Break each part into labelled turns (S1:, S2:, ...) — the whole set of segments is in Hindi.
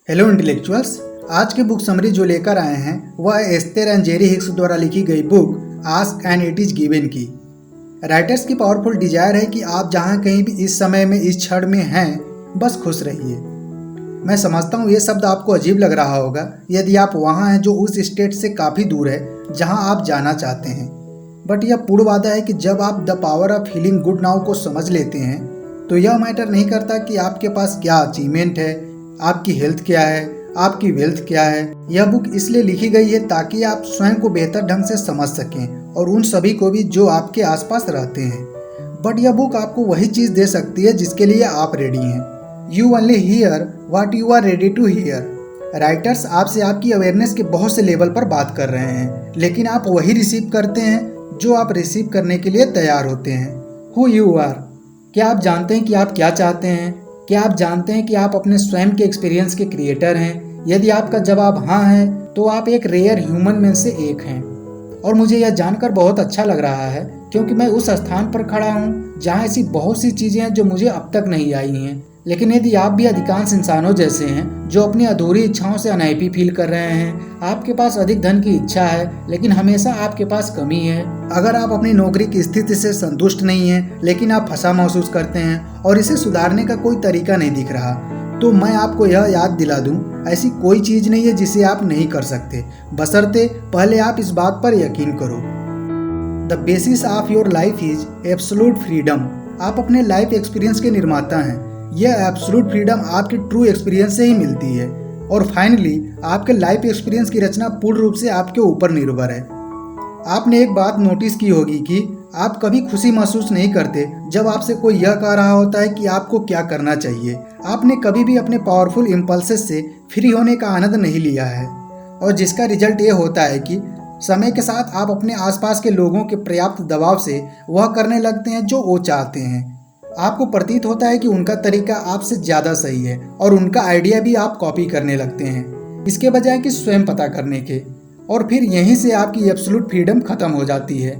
S1: Hello intellectuals. आज की बुक समरी जो लेकर आए हैं वह एस्तेर एंड जेरी हिक्स द्वारा लिखी गई book ask and it is given की। राइटर्स की पावरफुल डिजायर है कि आप जहां कहीं भी इस समय में इस क्षण में हैं बस खुश रहिए। मैं समझता हूँ ये शब्द आपको अजीब लग रहा होगा यदि आप वहाँ हैं जो उस स्टेट से काफ़ी दूर है जहाँ आप जाना चाहते हैं, बट यह पूर्ण वादा है कि जब आप the power of feeling good now को समझ लेते हैं तो यह मैटर नहीं करता कि आपके पास क्या अचीवमेंट है, आपकी हेल्थ क्या है, आपकी वेल्थ क्या है। यह बुक इसलिए लिखी गई है ताकि आप स्वयं को बेहतर ढंग से समझ सकें और उन सभी को भी जो आपके आसपास रहते हैं। बट यह बुक आपको वही चीज़ दे सकती है जिसके लिए आप रेडी हैं। You only hear what you are ready to hear. Writers आपसे आपकी अवेयरनेस के बहुत से लेवल पर बात कर रहे हैं, लेकिन आप वही रिसीव करते हैं जो आप रिसीव करने के लिए तैयार होते हैं। Who you are. क्या आप जानते हैं कि आप क्या चाहते हैं? क्या आप जानते हैं कि आप अपने स्वयं के एक्सपीरियंस के क्रिएटर हैं? यदि आपका जवाब हाँ है तो आप एक रेयर ह्यूमन में से एक हैं। और मुझे यह जानकर बहुत अच्छा लग रहा है क्योंकि मैं उस स्थान पर खड़ा हूँ जहाँ ऐसी बहुत सी चीज़ें हैं जो मुझे अब तक नहीं आई हैं। लेकिन यदि आप भी अधिकांश इंसानों जैसे हैं जो अपनी अधूरी इच्छाओं से अनहैप्पी फील कर रहे हैं, आपके पास अधिक धन की इच्छा है लेकिन हमेशा आपके पास कमी है, अगर आप अपनी नौकरी की स्थिति से संतुष्ट नहीं हैं लेकिन आप फंसा महसूस करते हैं और इसे सुधारने का कोई तरीका नहीं दिख रहा, तो मैं आपको यह याद दिला दूं, ऐसी कोई चीज़ नहीं है जिसे आप नहीं कर सकते, बशर्ते पहले आप इस बात पर यकीन करो। The basis of your life is absolute freedom. आप अपने लाइफ एक्सपीरियंस के निर्माता हैं। यह एब्सोल्यूट फ्रीडम आपके ट्रू एक्सपीरियंस से ही मिलती है। और फाइनली आपके लाइफ एक्सपीरियंस की रचना पूर्ण रूप से आपके ऊपर निर्भर है। आपने एक बात नोटिस की होगी कि आप कभी खुशी महसूस नहीं करते जब आपसे कोई यह कह रहा होता है कि आपको क्या करना चाहिए। आपने कभी भी अपने पावरफुल इम्पल्सेस से फ्री होने का आनंद नहीं लिया है, और जिसका रिजल्ट ये होता है कि समय के साथ आप अपने आसपास के लोगों के पर्याप्त दबाव से वह करने लगते हैं जो वो चाहते हैं। आपको प्रतीत होता है कि उनका तरीका आपसे ज़्यादा सही है और उनका आइडिया भी आप कॉपी करने लगते हैं, इसके बजाय कि स्वयं पता करने के। और फिर यहीं से आपकी एब्सोल्यूट फ्रीडम खत्म हो जाती है।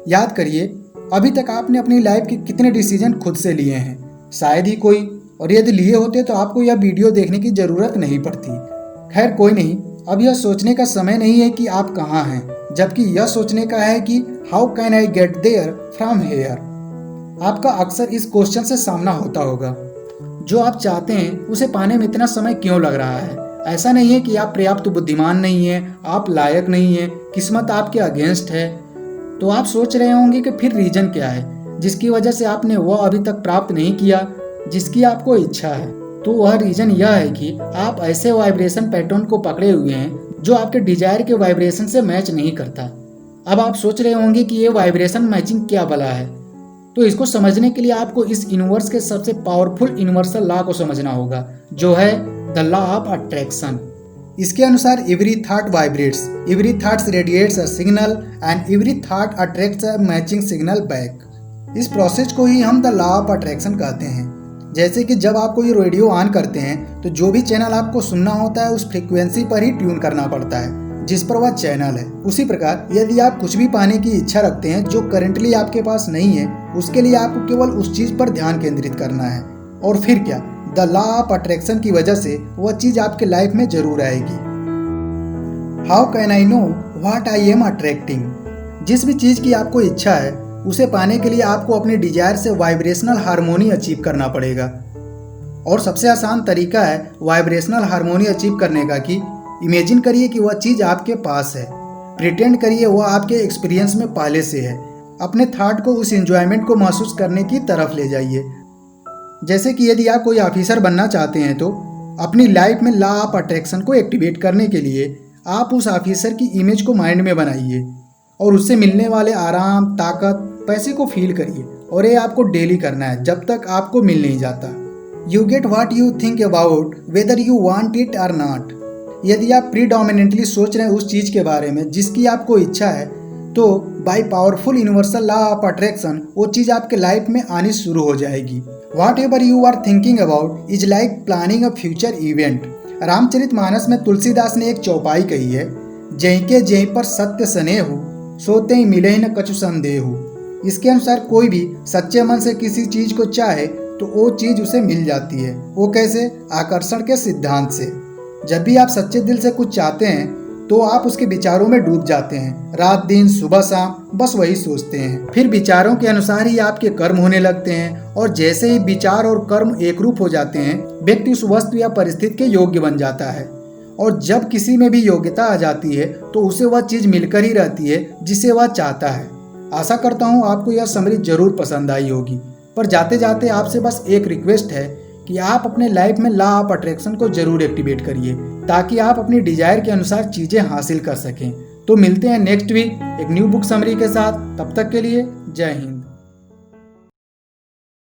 S1: याद करिए, अभी तक आपने अपनी लाइफ के कितने डिसीजन खुद से लिए हैं? शायद ही कोई, और यदि लिए होते तो आपको यह वीडियो देखने की ज़रूरत नहीं पड़ती। खैर कोई नहीं, अब यह सोचने का समय नहीं है कि आप कहाँ हैं, जबकि यह सोचने का है कि how can I get there from here. आपका अक्सर इस क्वेश्चन से सामना होता होगा, जो आप चाहते हैं उसे पाने में इतना समय क्यों लग रहा है? ऐसा नहीं है कि आप पर्याप्त बुद्धिमान नहीं हैं, आप लायक नहीं हैं, किस्मत आपके अगेंस्ट है। तो आप सोच रहे होंगे कि फिर रीजन क्या है जिसकी वजह से आपने वह अभी तक प्राप्त नहीं किया जिसकी आपको इच्छा है। तो वह रीजन यह है कि आप ऐसे वाइब्रेशन पैटर्न को पकड़े हुए हैं जो आपके डिजायर के वाइब्रेशन से मैच नहीं करता। अब आप सोच रहे होंगे कि ये वाइब्रेशन मैचिंग क्या भला है? तो इसको समझने के लिए आपको इस यूनिवर्स के सबसे पावरफुल यूनिवर्सल लॉ को समझना होगा, जो है द लॉ ऑफ अट्रैक्शन। इसके अनुसार every thought vibrates, every thought radiates a signal and every thought attracts a matching signal back. इस प्रोसेस को ही हम द लॉ ऑफ अट्रैक्शन कहते हैं। जैसे कि जब आप कोई रेडियो ऑन करते हैं तो जो भी चैनल आपको सुनना होता है उस फ्रीक्वेंसी पर ही ट्यून करना पड़ता है जिस पर वह चैनल है। उसी प्रकार यदि आप कुछ भी पाने की इच्छा रखते हैं जो करंटली आपके पास नहीं है, उसके लिए आपको केवल उस चीज़ पर ध्यान केंद्रित करना है, और फिर क्या, द लॉ ऑफ अट्रैक्शन की वजह से वह चीज़ आपके लाइफ में जरूर आएगी। How can I know what I am attracting. जिस भी चीज़ की आपको इच्छा है उसे पाने के लिए आपको अपने डिजायर से वाइब्रेशनल हार्मोनी अचीव करना पड़ेगा। और सबसे आसान तरीका है वाइब्रेशनल हार्मोनी अचीव करने का कि इमेजिन करिए कि वह चीज़ आपके पास है, प्रिटेंड करिए वह आपके एक्सपीरियंस में पहले से है, अपने थॉट को उस एंजॉयमेंट को महसूस करने की तरफ ले जाइए। जैसे कि यदि आप कोई ऑफिसर बनना चाहते हैं तो अपनी लाइफ में लॉ ऑफ अट्रैक्शन को एक्टिवेट करने के लिए आप उस ऑफिसर की इमेज को माइंड में बनाइए और उससे मिलने वाले आराम, ताकत, पैसे को फील करिए, और ये आपको डेली करना है जब तक आपको मिल नहीं जाता। You get what you think about whether you want it और नॉट। यदि आप प्रीडोमिनेंटली सोच रहे हैं उस चीज़ के बारे में जिसकी आपको इच्छा है, तो by powerful universal law of attraction वो चीज़ आपके लाइफ में आनी शुरू हो जाएगी। Whatever you are thinking about is like planning a future event. Ramcharitmanas में तुलसीदास ने एक चौपाई कही है, जहीं के जहीं पर सत्य स्नेहु, सोते ही मिले न कछु संदेहु। इसके अनुसार कोई भी सच्चे मन से किसी चीज़ को चाहे तो वो चीज़ उसे मिल जाती है। वो कैसे? आकर्षण के सिद्धांत से। जब भी आप सच्चे दिल से कुछ चाहते हैं तो आप उसके विचारों में डूब जाते हैं। रात दिन सुबह शाम बस वही सोचते हैं। फिर विचारों के अनुसार ही आपके कर्म होने लगते हैं और जैसे ही विचार और कर्म एकरूप हो जाते हैं, व्यक्ति उस वस्तु या परिस्थिति के योग्य बन जाता है। और जब किसी में भी योग्यता आ जाती है तो उसे वह चीज मिलकर ही रहती है जिसे वह चाहता है। आशा करता हूँ आपको यह समरी जरूर पसंद आई होगी। पर जाते जाते आपसे बस एक रिक्वेस्ट है कि आप अपने लाइफ में लॉ ऑफ अट्रैक्शन को जरूर एक्टिवेट करिए, ताकि आप अपनी डिजायर के अनुसार चीजें हासिल कर सकें। तो मिलते हैं नेक्स्ट वीक एक न्यू बुक समरी के साथ। तब तक के लिए जय हिंद।